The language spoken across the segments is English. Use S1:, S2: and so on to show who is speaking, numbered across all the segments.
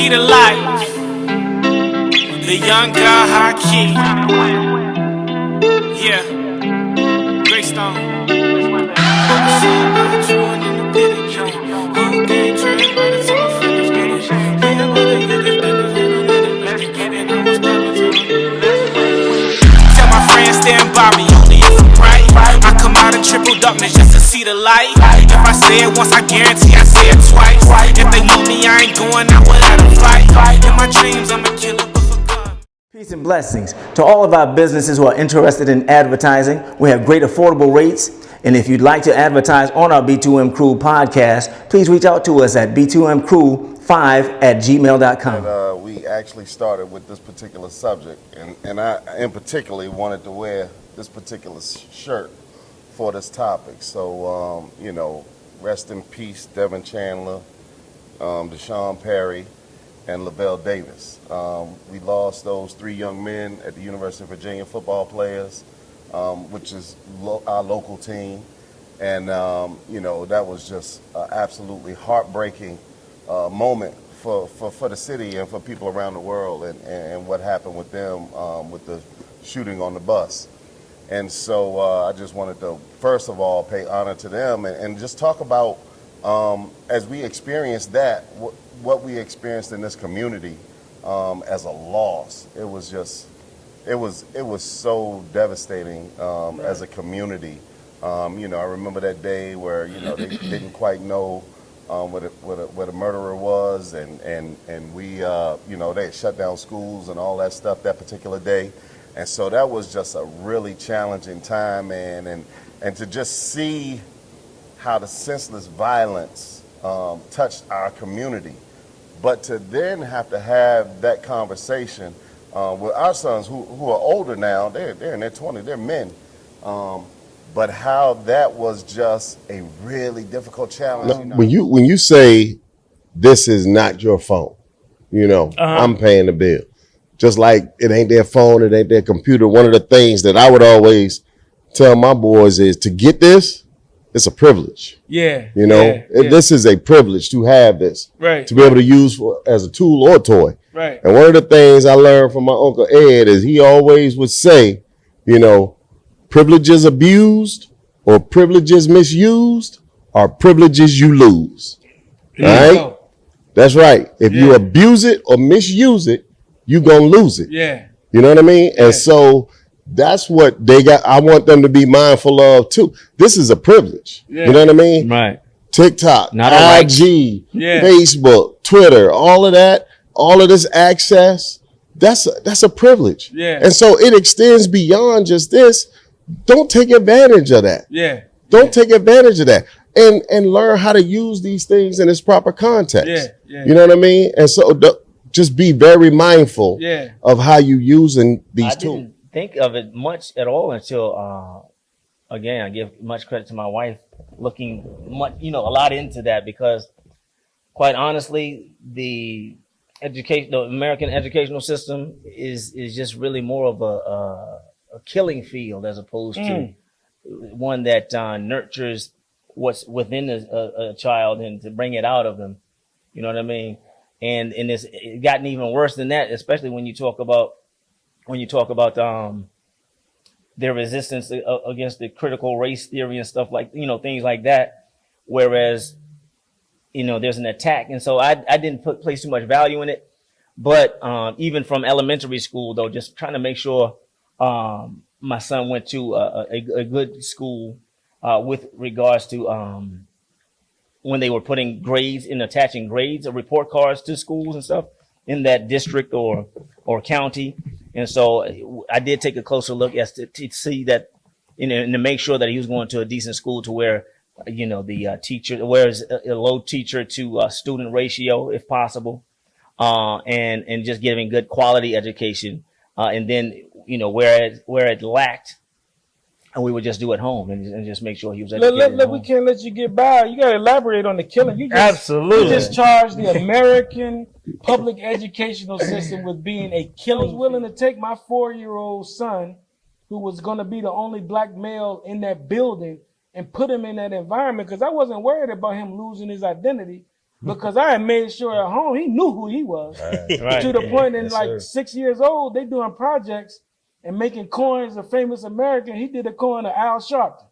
S1: see the light. The young God high key. Yeah. Greystone. Tell my friends stand by me only if I'm right. I come out in triple darkness just to see the light. If I say it once, I guarantee I say it twice. If they know me, I ain't going out without a fight. In my dreams, I'm a killer.
S2: Peace and blessings to all of our businesses who are interested in advertising. We have great affordable rates. And if you'd like to advertise on our B2M Crew podcast, please reach out to us at b2mcrew5@gmail.com.
S3: And, we actually started with this particular subject, and I in particular wanted to wear this particular shirt for this topic. So, rest in peace, Devin Chandler, Deshaun Perry, and Lavelle Davis. We lost those three young men at the University of Virginia, football players, which is our local team. And, that was just an absolutely heartbreaking moment for the city and for people around the world, and what happened with them with the shooting on the bus. And so I just wanted to, first of all, pay honor to them and just talk about, as we experienced that, what we experienced in this community as a loss. It was so devastating as a community. I remember that day where they didn't quite know where the murderer was, and we they had shut down schools and all that stuff that particular day, and so that was just a really challenging time, man, and to just see how the senseless violence touched our community. But to then have to have that conversation with our sons who are older now, they're in their 20s, they're men. But how that was just a really difficult challenge.
S4: Now, when you say this is not your phone, I'm paying the bill. Just like it ain't their phone, it ain't their computer. One of the things that I would always tell my boys is to get this, it's a privilege.
S1: Yeah.
S4: This is a privilege to have this.
S1: Right.
S4: To be able to use as a tool or a toy.
S1: Right.
S4: And one of the things I learned from my Uncle Ed is he always would say, privileges abused or privileges misused are privileges you lose. All right? That's right. If you abuse it or misuse it, you're going to lose it.
S1: Yeah.
S4: You know what I mean? Yeah. And so that's what they got. I want them to be mindful of too. This is a privilege. Yeah. You know what I mean?
S2: Right.
S4: TikTok, IG, Facebook, Twitter, all of that, all of this access, that's a privilege.
S1: Yeah.
S4: And so it extends beyond just this. Don't take advantage of that.
S1: Yeah.
S4: Don't take advantage of that. And learn how to use these things in its proper context.
S1: Yeah. Yeah.
S4: You know what I mean? And so just be very mindful of how you using these tools.
S5: I didn't think of it much at all until, again, I give much credit to my wife looking a lot into that, because quite honestly, the American educational system is just really more of a killing field as opposed to one that nurtures what's within a child and to bring it out of them. You know what I mean? And it's gotten even worse than that, especially when you talk about their resistance against the critical race theory and stuff like, things like that. Whereas, there's an attack. And so I didn't place too much value in it. But even from elementary school, though, just trying to make sure my son went to a good school with regards to when they were putting grades and attaching grades or report cards to schools and stuff in that district or county. And so I did take a closer look as to see that, and to make sure that he was going to a decent school to where, the teacher, whereas a low teacher to student ratio, if possible, and just giving good quality education. And then, where it lacked, and we would just do at home and just make sure he was educated.
S1: We can't let you get by. You got to elaborate on the killing. You just charged the American public educational system with being a killer. I was willing to take my 4-year-old son, who was going to be the only black male in that building, and put him in that environment because I wasn't worried about him losing his identity.
S6: because I had made sure at home he knew who he was.
S5: Right.
S6: To the point in
S7: Yes,
S6: like
S7: sir.
S6: 6 years old, they doing projects and making coins of famous American. He did a coin of Al Sharpton.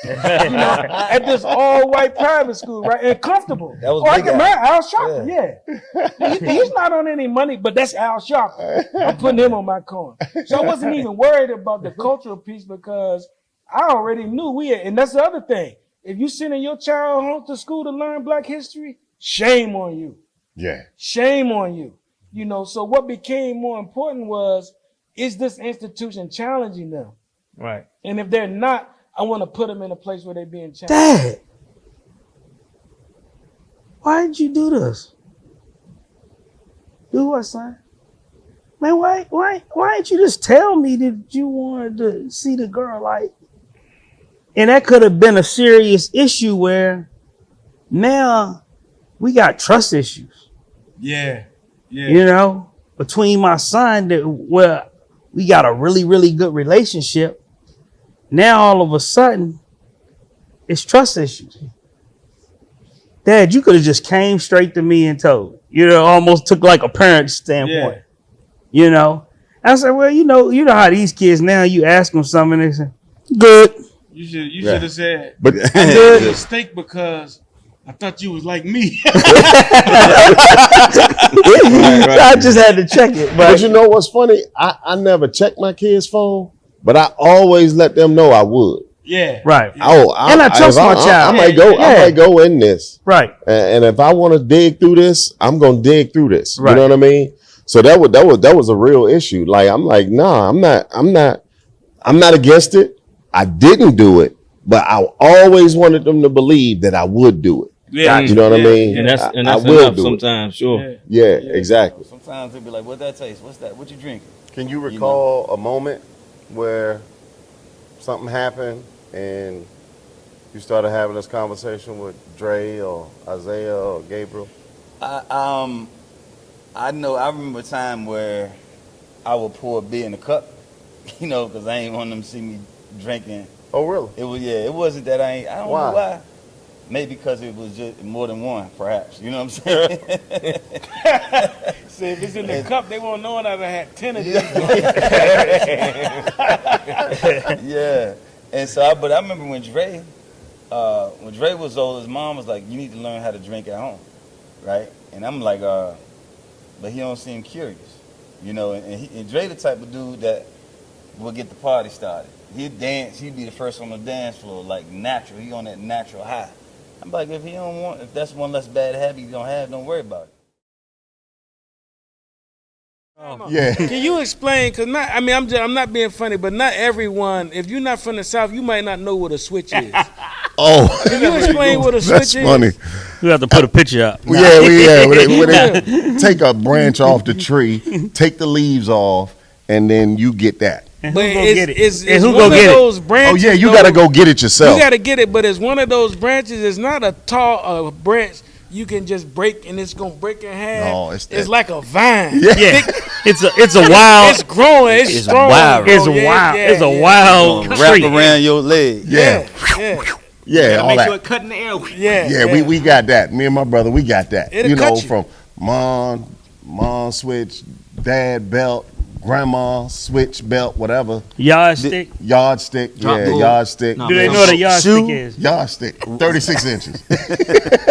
S6: At this all-white private school, right? And comfortable.
S7: That was
S6: I
S7: Big
S6: can
S7: Al.
S6: marry Al Sharpton, yeah. He's not on any money, but that's Al Sharpton. I'm putting him on my coin. So I wasn't even worried about the cultural piece because I already knew we had, and that's the other thing. If you sending your child home to school to learn Black history, shame on you.
S4: Yeah.
S6: Shame on you. So what became more important was, is this institution challenging them?
S5: Right.
S6: And if they're not, I want to put them in a place where they're being challenged.
S8: Dad, why did you do this? Do what, son? Man, why didn't you just tell me that you wanted to see the girl? Like, and that could have been a serious issue where now we got trust issues.
S6: Yeah.
S8: Between my son where we got a really, really good relationship. Now all of a sudden, it's trust issues. Dad, you could have just came straight to me and told. Almost took like a parent standpoint. I said, well, you know how these kids now. You ask them something, they say, "Good."
S6: You should have said,
S4: But
S6: I made a mistake because I thought you was like me.
S8: I just had to check it,
S4: But
S8: but
S4: you know what's funny? I never check my kids' phone, but I always let them know I would.
S6: Yeah.
S8: right,
S4: And
S8: I trust my child.
S4: I might go in this,
S8: right.
S4: and if I want to dig through this, I'm gonna dig through this.
S8: Right.
S4: You know what I mean? So that was a real issue. Like I'm like, nah, I'm not against it. I didn't do it, but I always wanted them to believe that I would do it.
S6: Yeah.
S4: You know what I mean?
S5: And that's
S4: I
S5: enough
S4: will do it.
S5: sometimes, sure.
S4: Yeah, exactly.
S7: Sometimes they'll be like, "What that taste? What's that? What you drinking?"
S3: Can you recall a moment where something happened and you started having this conversation with Dre or Isaiah or Gabriel?
S7: I know. I remember a time where I would pour a beer in a cup, because I ain't want them to see me drinking.
S3: Oh, really?
S7: It wasn't that I don't
S3: Why?
S7: know why. Maybe because it was just more than one, perhaps. You know what I'm saying?
S6: See, if it's in the cup, they won't know it. I've had 10 of these.
S7: Yeah. And so, but I remember when Dre was old, his mom was like, "You need to learn how to drink at home," right? And I'm like, but he don't seem curious, And Dre the type of dude that will get the party started. He'd dance. He'd be the first on the dance floor, like natural. He on that natural high. I'm like, if that's one less bad habit you don't have, don't worry about it.
S4: Yeah.
S6: Can you explain? Because I'm not being funny, but not everyone. If you're not from the South, you might not know what a switch is.
S4: Oh,
S6: Can you explain what a
S4: that's
S6: switch
S4: funny.
S6: is?
S5: You have to put a picture up.
S4: Yeah, when they take a branch off the tree, take the leaves off, and then you get that.
S8: And
S6: But
S8: who go get it?
S6: it's
S8: And who
S6: one
S8: go
S6: of
S8: get it?
S6: those branches.
S4: Oh yeah, you
S6: though,
S4: gotta go get it yourself.
S6: You got to get it, but it's one of those branches. It's not a tall branch you can just break and it's gonna break in half.
S4: No, it's
S6: like a vine.
S4: Yeah.
S8: It's a wild.
S6: It's growing. It's strong.
S7: wild.
S6: bro.
S8: It's a
S6: Yeah,
S8: wild.
S6: yeah,
S8: It's a
S6: yeah.
S8: wild
S7: Wrap
S8: tree.
S7: around your leg.
S4: Yeah,
S6: Yeah.
S4: yeah, all
S5: Make
S4: that.
S5: sure it cut in the air.
S6: Yeah.
S4: We got that. Me and my brother, we got that.
S6: It'll cut you.
S4: From mom switch, dad belt, grandma switch belt, whatever.
S8: Yardstick.
S4: Yardstick,
S5: Drop
S4: yeah,
S5: bull.
S4: yardstick.
S5: No.
S8: Do they know what a yardstick
S4: Shoe,
S8: is?
S4: yardstick, 36 inches.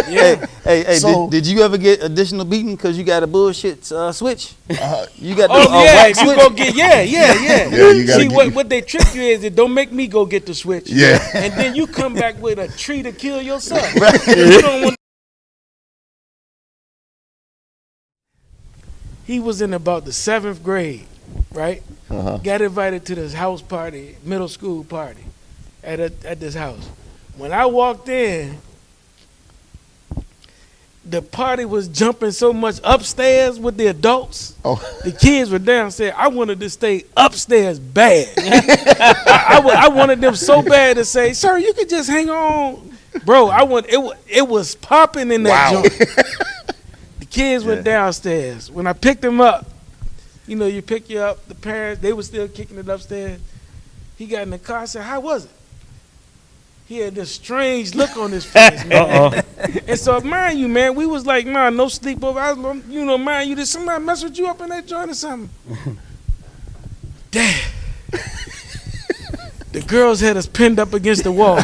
S6: Yeah.
S7: Hey,
S4: So-
S7: did you ever get additional beating because you got a bullshit switch? You got the
S6: Oh yeah,
S7: wax
S6: if you
S7: switch?
S6: go get yeah.
S4: Yeah, you gotta
S6: See
S4: get-
S6: what they trick you is it don't make me go get the switch.
S4: Yeah.
S6: And then you come back with a tree to kill yourself. You don't want. He was in about the 7th grade, right? Got invited to this house party, middle school party, at this house. When I walked in, the party was jumping so much upstairs with the adults.
S4: Oh.
S6: The kids were downstairs. I wanted to stay upstairs bad. I wanted them so bad to say, "Sir, you could just hang on." Bro, it was popping in that joint. The kids went downstairs. When I picked them up, you pick you up, the parents, they were still kicking it upstairs. He got in the car and said, "How was it?" he had this strange look on his face, man. And so, mind you, man, we was like, nah, no sleepover. I was, you know, mind you, did somebody mess with you up in that joint or something? Dad. The girls had us pinned up against the wall.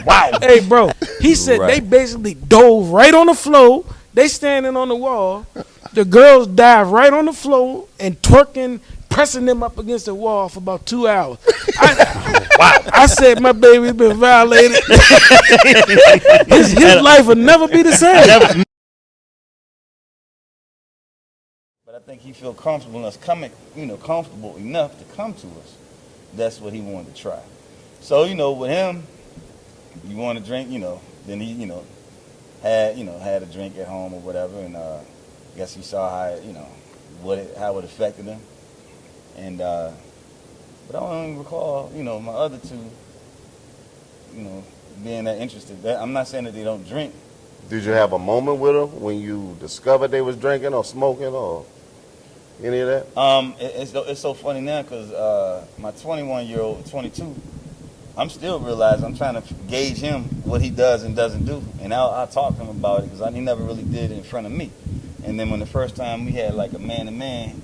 S6: Wow. Hey, bro. He said they basically dove right on the floor. They standing on the wall. The girls dive right on the floor and twerking, pressing them up against the wall for about 2 hours. I said, my baby's been violated. his life will never be the same.
S7: But I think he feel comfortable enough comfortable enough to come to us. That's what he wanted to try. So, with him, you want to drink, then he, had a drink at home or whatever, and I guess he saw how, how it affected him. And but I don't even recall, my other two, being that interested. I'm not saying that they don't drink.
S3: Did you have a moment with them when you discovered they was drinking or smoking or any of that?
S7: It's so funny now because my 21-year-old, 22, I'm still realizing I'm trying to gauge him what he does and doesn't do, and I'll talk to him about it because he never really did it in front of me. And then when the first time we had like a man-to-man,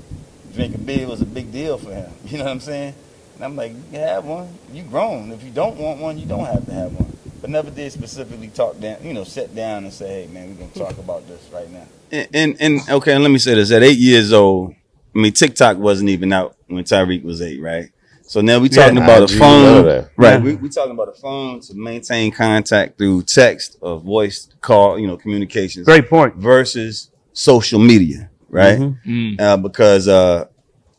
S7: drinking beer was a big deal for him. You know what I'm saying? And I'm like, you can have one. You grown. If you don't want one, you don't have to have one. But never did specifically talk down, sit down and say, hey, man, we're going to talk about this right now.
S9: And okay, let me say this. At 8 years old, TikTok wasn't even out when Tyreek was 8, right? So now we talking about a phone, right? We talking about a phone to maintain contact through text or voice call, communications.
S8: Great point.
S9: Versus social media, right? Mm-hmm. Because,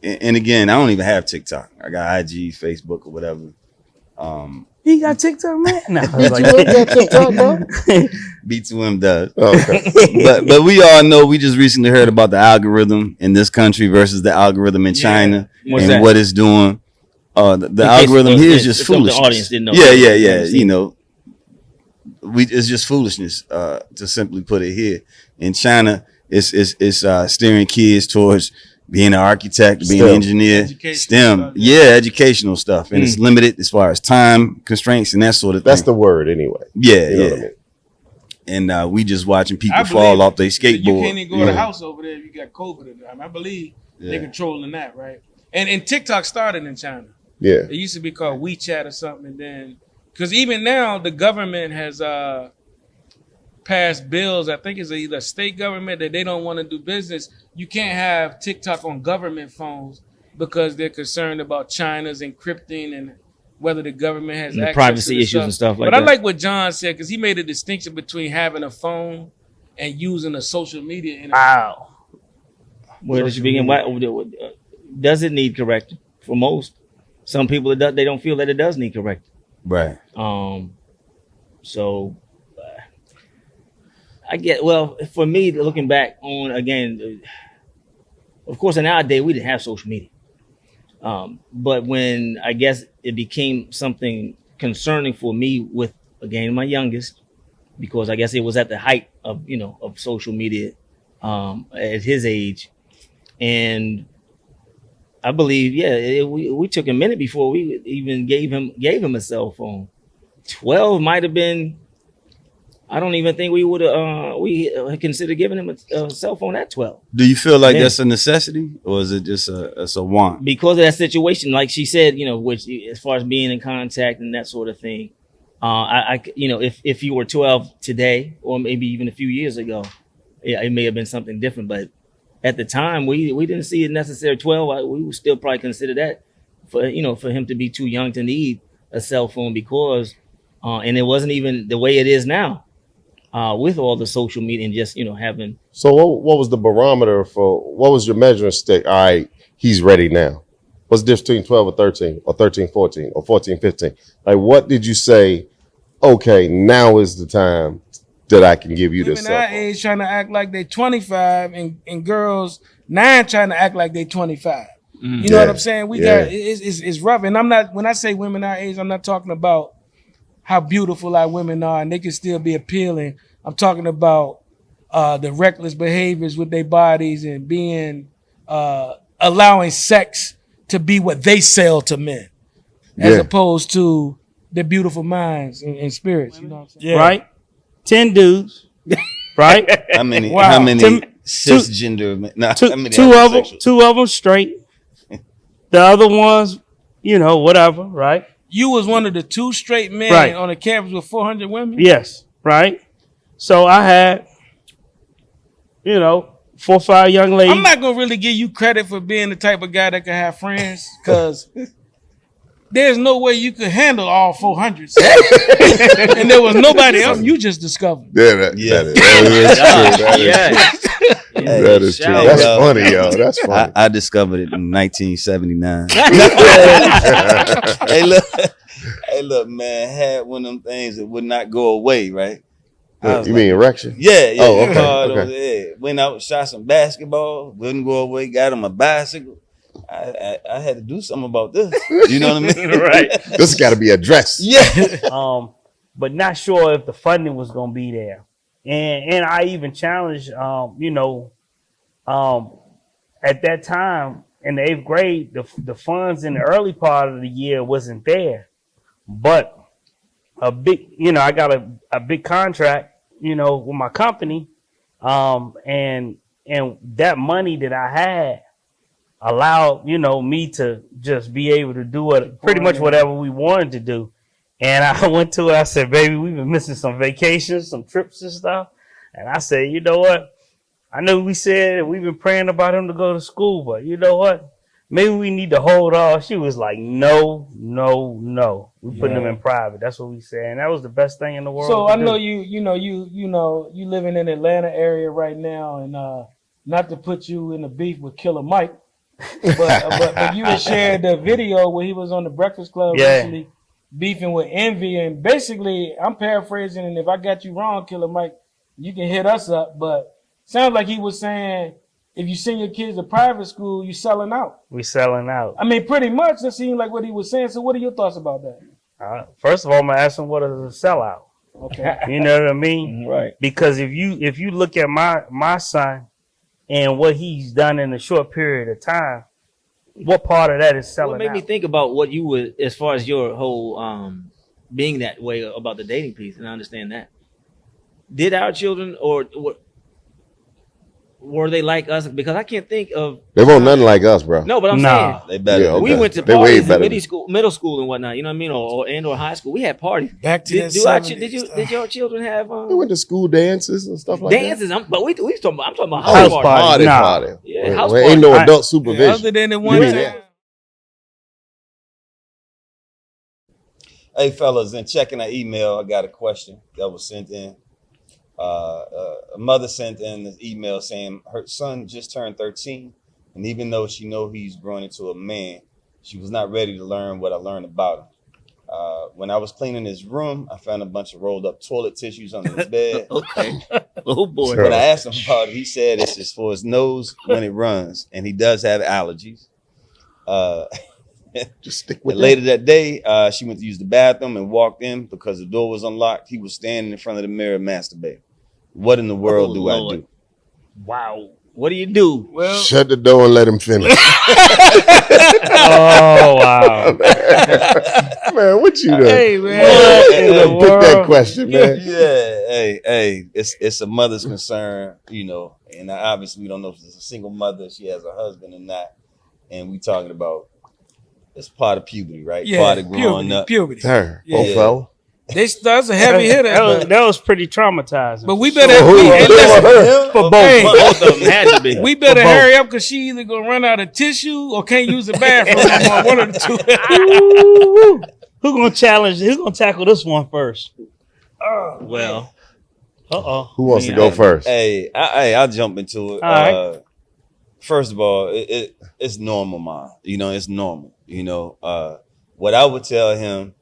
S9: and again, I don't even have TikTok. I got IG, Facebook, or whatever.
S8: You got TikTok, man? No,
S3: B2M got TikTok, bro?
S9: B2M does.
S3: Oh, okay.
S9: but we all know, we just recently heard about the algorithm in this country versus the algorithm in China and what it's doing. The algorithm here is just foolishness. The audience didn't know. Yeah. It's just foolishness, to simply put it here. In China, it's steering kids towards being an architect, being an engineer, STEM. Educational stuff. And it's limited as far as time constraints and that sort of thing.
S3: That's the word anyway.
S9: Yeah, you know what I mean? And we just watching people fall off their skateboard.
S6: You can't even go to the house over there if you got COVID. I believe they're controlling that, right? And TikTok started in China.
S3: Yeah.
S6: It used to be called WeChat or something. And then, because even now the government has passed bills, I think it's either state government that they don't want to do business. You can't have TikTok on government phones because they're concerned about China's encrypting and whether the government has access
S5: privacy
S6: to
S5: issues and stuff like that.
S6: But I like what John said because he made a distinction between having a phone and using a social media.
S5: Wow. Where does you begin? Does it need correcting? For most, some people they don't feel that it does need correcting.
S9: Right.
S5: So I get, for me, looking back on, again, of course, in our day, we didn't have social media. But when I guess it became something concerning for me with, again, my youngest, because I guess it was at the height of, of social media at his age. And I believe, we took a minute before we even gave him a cell phone. 12 might have been, I don't even think we would have considered giving him a cell phone at 12.
S9: Do you feel like that's a necessity, or is it just a want?
S5: Because of that situation, like she said, which as far as being in contact and that sort of thing, if you were 12 today, or maybe even a few years ago, it may have been something different. But at the time, we didn't see it necessary. 12, we would still probably consider that for him to be too young to need a cell phone because, and it wasn't even the way it is now. With all the social media and just, having.
S4: So what was the barometer what was your measuring stick? All right, he's ready now. What's the difference between 12 or 13 or 13, 14 or 14, 15? Like, what did you say, okay, now is the time that I can give you this
S6: cell phone? Women our age trying to act like they 25 and girls 9 trying to act like they 25. You know what I'm saying? It's rough. And when I say women our age, I'm not talking about how beautiful our women are and they can still be appealing. I'm talking about the reckless behaviors with their bodies and being allowing sex to be what they sell to men. as opposed to the beautiful minds and spirits. You know what I'm saying?
S8: Right? 10 dudes. Right?
S9: How many?
S6: Wow.
S9: How many cisgender? Nah, how many
S8: two of them straight. The other ones, whatever. Right?
S6: You was one of the 2 straight men on a campus with 400 women?
S8: Yes. Right? So I had, 4 or 5 young ladies.
S6: I'm not going to really give you credit for being the type of guy that can have friends because there's no way you could handle all 400. And there was nobody else you just discovered.
S4: Yeah, that is true. That's funny, yo. That's funny.
S9: I discovered it in 1979. Hey, look, man. Had one of them things that would not go away, right?
S4: You mean erection?
S9: Yeah.
S4: Oh, okay.
S9: Went out, shot some basketball, wouldn't go away, got on my bicycle. I had to do something about this. You know what I mean?
S8: Right.
S4: This got to be addressed.
S9: Yeah.
S8: But not sure if the funding was going to be there. And I even challenged, at that time in the 8th grade, the funds in the early part of the year wasn't there. But I got a big contract, with my company. And that money that I had allowed, me to just be able to do pretty much whatever we wanted to do. And I went to it, I said, baby, we've been missing some vacations, some trips and stuff. And I said, you know what? I know we said we've been praying about him to go to school, but you know what? Maybe we need to hold off. She was like, no. We putting him in private. That's what we said. And that was the best thing in the world.
S6: So I know you living in the Atlanta area right now, and not to put you in a beef with Killer Mike, but you had shared the video where he was on the Breakfast Club recently beefing with Envy, and basically I'm paraphrasing, and if I got you wrong, Killer Mike, you can hit us up, but sounds like he was saying if you send your kids to private school, you selling out.
S8: We selling out.
S6: I mean, pretty much that seemed like what he was saying. So what are your thoughts about that?
S8: First of all, I'm gonna ask him what is a sellout.
S6: Okay.
S8: You know what I mean?
S5: Right.
S8: Because if you look at my son and what he's done in a short period of time, what part of that is selling
S5: What made me
S8: out?
S5: think about what you would, as far as your whole being that way about the dating piece, and I understand that. Did our children or were they like us? Because I can't think of.
S4: They won't nothing like us, bro.
S5: No, but I'm
S8: Nah.
S5: saying
S9: They better.
S4: Yeah, okay.
S5: we went to
S4: They way
S5: parties in
S4: better.
S5: middle school and whatnot. You know what I mean, or high school. We had parties.
S6: Back to that
S5: Did your children have
S4: They went to school dances and stuff like
S5: dances? But we talking about. I'm talking about
S4: that.
S5: house
S8: House
S5: parties.
S8: party. Nah.
S4: Party.
S5: Yeah, house
S4: Well, ain't no
S8: party.
S4: adult supervision.
S6: Other than the one
S4: Yeah.
S6: time.
S9: Hey, fellas, in checking our email, I got a question that was sent in. A mother sent in this email saying her son just turned 13, and even though she know he's growing into a man, she was not ready to learn what I learned about him. When I was cleaning his room, I found a bunch of rolled up toilet tissues under his bed.
S5: Okay. Oh boy.
S9: When I asked him about it, he said it's just for his nose when it runs, and he does have allergies.
S4: Just stick with
S9: And later that day, she went to use the bathroom and walked in because the door was unlocked. He was standing in front of the mirror masturbating. What in the world do
S5: Lord.
S9: I do?
S5: Wow. What do you do?
S6: Well,
S4: Shut the door and let him finish.
S8: Oh wow!
S4: Man, what you doing?
S6: hey man,
S4: Pick that question, man.
S9: Yeah, hey, it's a mother's concern, and obviously we don't know if it's a single mother, she has a husband or not, and we talking about it's part of puberty, right? Part of growing up.
S6: puberty.
S4: Turn.
S6: Yeah.
S4: Oh, fella.
S6: That's a heavy hitter.
S8: That was pretty traumatizing.
S6: But we better
S8: for both.
S5: Hey, both of them had to be.
S6: we better hurry up because she either gonna run out of tissue or can't use the bathroom no more. One of the two.
S8: Who gonna challenge? Who's gonna tackle this one first?
S5: Well,
S4: Who wants to go first?
S9: Hey, I'll jump into it.
S8: All right.
S9: First of all, it's normal, Mom. It's normal. What I would tell him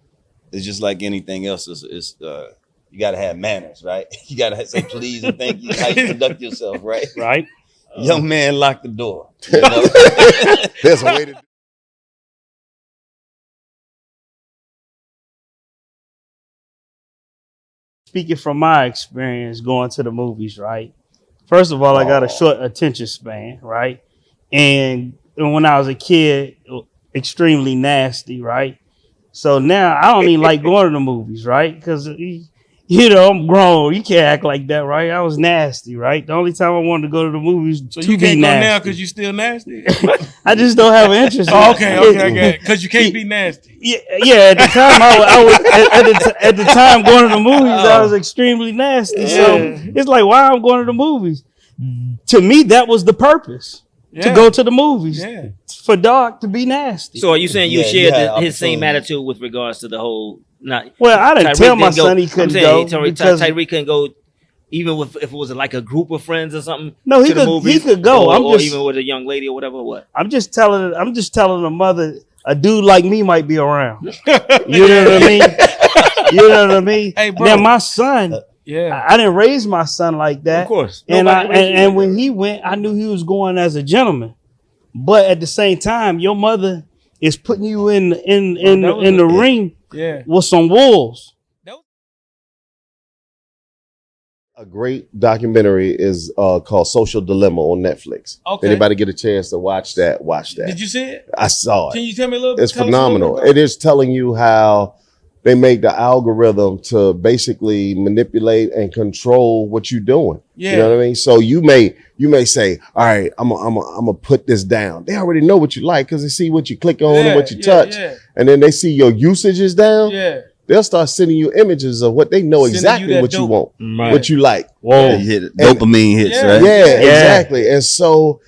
S9: is just like anything else. Is you got to have manners, right? You got to say please and thank you. How you conduct yourself, right?
S8: Right.
S9: Young man, lock the door.
S4: There's a way to do.
S8: Speaking from my experience going to the movies, right? First of all, I got a short attention span, right? And when I was a kid, extremely nasty, right? So now I don't even like going to the movies, right? Because I'm grown. You can't act like that, right? I was nasty, right? The only time I wanted to go to the movies
S6: So
S8: to
S6: you can't
S8: be
S6: go now
S8: nasty.
S6: because you still nasty.
S8: I just don't have an interest.
S6: Oh, okay. Because you can't be nasty.
S8: Yeah. At the time, I was at the time going to the movies. I was extremely nasty. So it's like, why I'm going to the movies? To me, that was the purpose to go to the movies.
S6: Yeah.
S8: For Doc to be nasty.
S5: So are you saying you
S7: Yeah, you
S5: shared
S7: had
S5: his same
S7: opportunity.
S5: attitude with regards to the whole? Not
S8: Well, I didn't
S5: Tyreek
S8: tell my
S5: didn't go.
S8: son he couldn't
S5: I'm saying
S8: go because
S5: Tyreek couldn't go, even if it was like a group of friends or something.
S8: No, he
S5: to the
S8: could-
S5: movies,
S8: he could go.
S5: or even with a young lady or whatever. What?
S8: I'm just telling the mother a dude like me might be around. You know what I mean? You know what I mean?
S6: Hey, bro.
S8: Now my son,
S6: Yeah.
S8: I didn't raise my son like that.
S5: Of course.
S8: And
S5: Nobody raised you like
S8: and when he went, I knew he was going as a gentleman. But at the same time, your mother is putting you in the ring
S6: Yeah.
S8: with some wolves.
S4: A great documentary is called Social Dilemma on Netflix.
S6: Okay.
S4: If anybody get a chance to watch that, watch that.
S6: Did you see it?
S4: I saw
S6: Can
S4: it.
S6: you tell me a little bit?
S4: It's
S6: tell us a little
S4: phenomenal.
S6: bit about
S4: It is telling you how they make the algorithm to basically manipulate and control what you're doing.
S6: Yeah.
S4: You know what I mean? So you may say, all right, I'm gonna put this down. They already know what you like because they see what you click on and what you touch.
S6: Yeah.
S4: And then they see your usage is down.
S6: Yeah.
S4: They'll start sending you images of what they know
S6: Sending you
S4: exactly
S6: that
S4: what you
S6: dope.
S4: want,
S5: Right.
S4: what you like.
S8: Whoa.
S9: You hit it. Dopamine hits,
S6: Yeah.
S9: right?
S4: Yeah, exactly. And so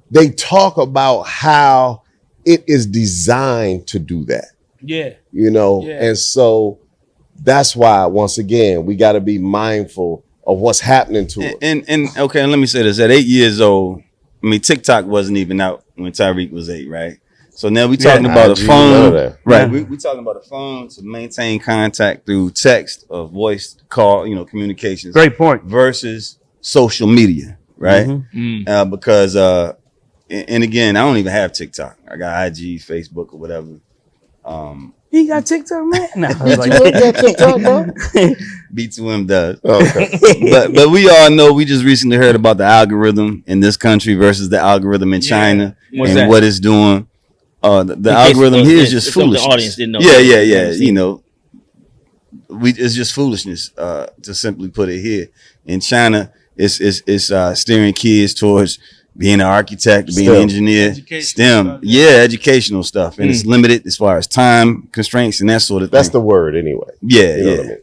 S4: they talk about how it is designed to do that,
S6: Yeah.
S4: you know?
S6: Yeah.
S4: And so that's why, once again, we got to be mindful of what's happening to us.
S9: And okay, let me say this. At 8 years old, I mean, TikTok wasn't even out when Tyreek was 8, right? So now we talking about a
S4: IG, none
S9: phone,
S4: of that.
S9: right? We talking about a phone to maintain contact through text or voice call, communications.
S8: Great point.
S9: Versus social media, right? Because and again, I don't even have TikTok. I got IG, Facebook, or whatever.
S8: He got TikTok, man. No, I was
S4: You
S8: like,
S4: got TikTok, bro?
S9: B2M does.
S4: Okay.
S9: but we all know, we just recently heard about the algorithm in this country versus the algorithm in China
S5: What's
S9: and
S5: that?
S9: what it's doing. The
S5: case
S9: algorithm here is
S5: the
S9: just
S5: audience
S9: foolishness.
S5: didn't know.
S9: Yeah.
S5: Yeah.
S9: It's just foolishness, to simply put it here. In China, it's steering kids towards being an architect, being an engineer,
S6: Educational
S9: STEM.
S6: stuff,
S9: Yeah, educational stuff. And it's limited as far as time constraints and that sort of thing.
S4: That's the word anyway.
S9: Yeah,
S4: You know
S9: yeah.
S4: what I mean?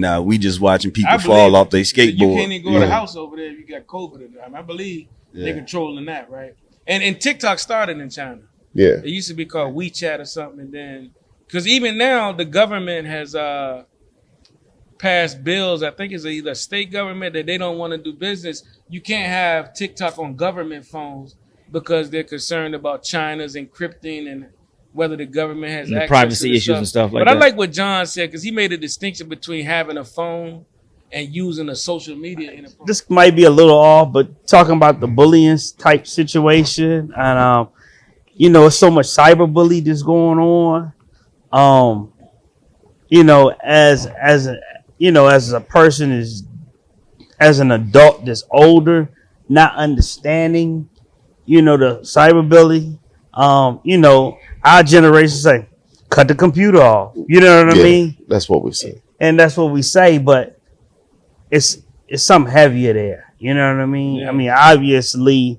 S9: And we just watching people
S6: I
S9: fall
S6: believe
S9: off their
S6: You
S9: skateboard.
S6: can't even go to the house over there if you got COVID. I believe they're controlling that, right? And TikTok started in China.
S4: Yeah.
S6: It used to be called WeChat or something, and then because even now the government has passed bills. I think it's either state government that they don't want to do business. You can't have TikTok on government phones because they're concerned about China's encrypting and whether the government has
S5: And the
S6: access
S5: privacy
S6: to the
S5: issues and stuff like
S6: but
S5: that.
S6: I like what John said because he made a distinction between having a phone and using a social media in a
S8: this might be a little off, but talking about the bullying type situation, and it's so much cyberbully that's going on. As a person as an adult that's older, not understanding, the cyberbully. Our generation say, cut the computer off. You know what I mean?
S4: That's what we say.
S8: And that's what we say, but it's something heavier there. You know what I mean?
S6: Yeah.
S8: I mean, obviously,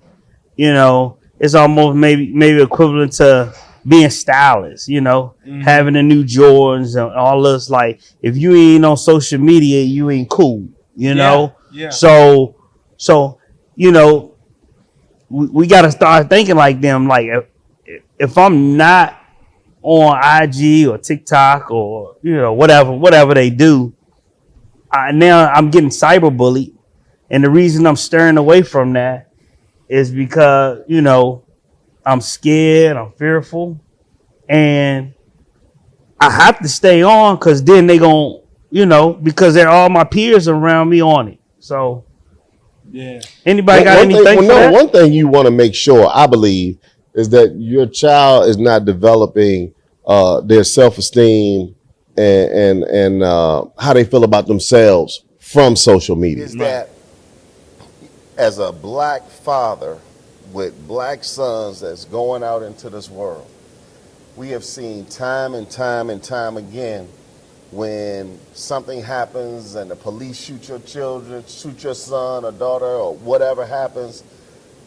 S8: it's almost maybe equivalent to being stylish, having the new Jordans and all this. Like, if you ain't on social media, you ain't cool,
S6: Yeah.
S8: So, we got to start thinking like them. Like, if I'm not on IG or TikTok or whatever they do, now I'm getting cyberbullied, and the reason I'm stirring away from that is because I'm scared, I'm fearful, and I have to stay on because then they gon' because they're all my peers around me on it. So
S6: yeah.
S8: anybody got anything for that?
S4: One thing you want to make sure, I believe, is that your child is not developing their self-esteem and how they feel about themselves from social media.
S3: Is that as a black father with black sons that's going out into this world, we have seen time and time and time again when something happens and the police shoot your children, shoot your son or daughter or whatever happens,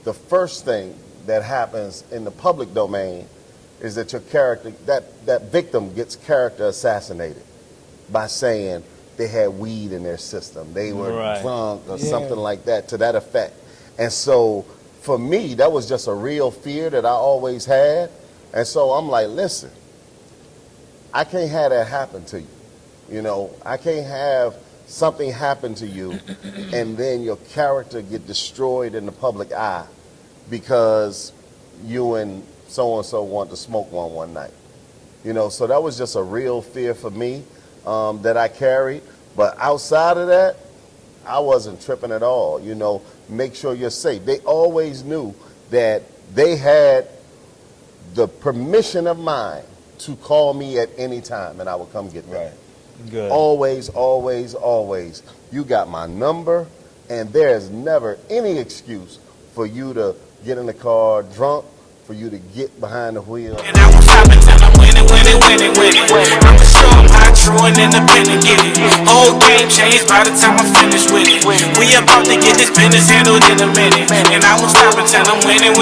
S3: the first thing that happens in the public domain is that your character, that victim gets character assassinated by saying they had weed in their system, they were drunk or something like that, to that effect. And so for me, that was just a real fear that I always had. And so I'm like, listen, I can't have that happen to you. You know, I can't have something happen to you and then your character get destroyed in the public eye because you and so-and-so want to smoke one night. You know, so that was just a real fear for me that I carried. But outside of that, I wasn't tripping at all. You know, make sure you're safe. They always knew that they had the permission of mine to call me at any time and I would come get them.
S7: Right. Good.
S3: Always, always, always. You got my number, and there's never any excuse for you to get in the car drunk, for you to get behind the wheel.
S1: And I won't stop until I'm winning. I'ma show 'em how true and independent get it. Whole game changed by the time I'm finished with it. We about to get this business handled in a minute. And I won't stop until I'm winning.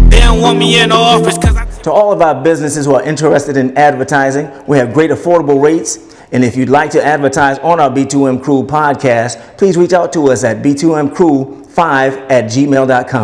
S1: They don't want me in the office cause
S2: To all of our businesses who are interested in advertising, we have great affordable rates. And if you'd like to advertise on our B2M Crew podcast, please reach out to us at B2M Crew 5 at gmail.com.